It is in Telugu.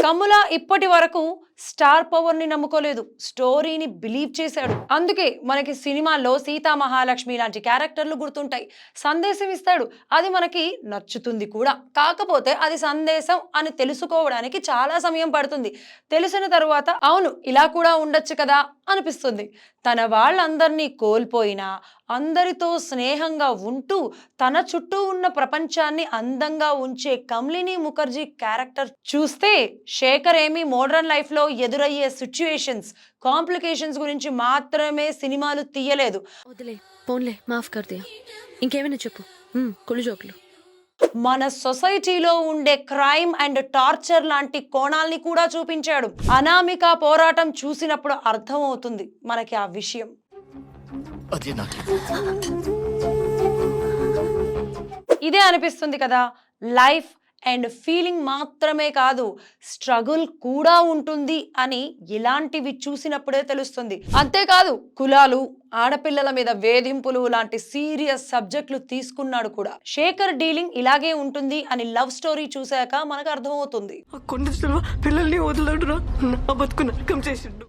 కమ్ముల ఇప్పటి వరకు స్టార్ పవర్ ని నమ్ముకోలేదు, స్టోరీని బిలీవ్ చేశాడు. అందుకే మనకి సినిమాల్లో సీతా మహాలక్ష్మి లాంటి క్యారెక్టర్లు గుర్తుంటాయి. సందేశం ఇస్తాడు, అది మనకి నచ్చుతుంది కూడా. కాకపోతే అది సందేశం అని తెలుసుకోవడానికి చాలా సమయం పడుతుంది. తెలిసిన తరువాత అవును ఇలా కూడా ఉండొచ్చు కదా అనిపిస్తుంది. తన వాళ్ళందరినీ కోల్పోయినా అందరితో స్నేహంగా ఉంటూ తన చుట్టూ ఉన్న ప్రపంచాన్ని అందంగా ఉంచే కమ్లిని ముఖర్జీ క్యారెక్టర్ చూస్తే శేఖర్ ఏమి మోడర్న్ లైఫ్ లో ఎదురయ్యే సిచ్యుయేషన్స్, కాంప్లికేషన్స్ గురించి మాత్రమే సినిమాలు తీయలేదు. వదిలే, పోన్లే, మాఫ్ కర్ దియా. ఇంకేమైనా చెప్పు. కుళ్ళు జోకులు. మన సొసైటీలో ఉండే క్రైమ్ అండ్ టార్చర్ లాంటి కోణాల్ని కూడా చూపించాడు. అనామిక పోరాటం చూసినప్పుడు అర్థమవుతుంది మనకి ఆ విషయం. ఇదే అనిపిస్తుంది కదా, లైఫ్ అండ్ ఫీలింగ్ మాత్రమే కాదు, స్ట్రగుల్ కూడా ఉంటుంది అని ఇలాంటివి చూసినప్పుడే తెలుస్తుంది. అంతేకాదు కులాలు, ఆడపిల్లల మీద వేధింపులు లాంటి సీరియస్ సబ్జెక్టులు తీసుకున్నాడు కూడా. శేఖర్ డీలింగ్ ఇలాగే ఉంటుంది అని లవ్ స్టోరీ చూశాక మనకు అర్థమవుతుంది. పిల్లల్ని వదలడురా, నా బతుకు నరకం చేసిండు.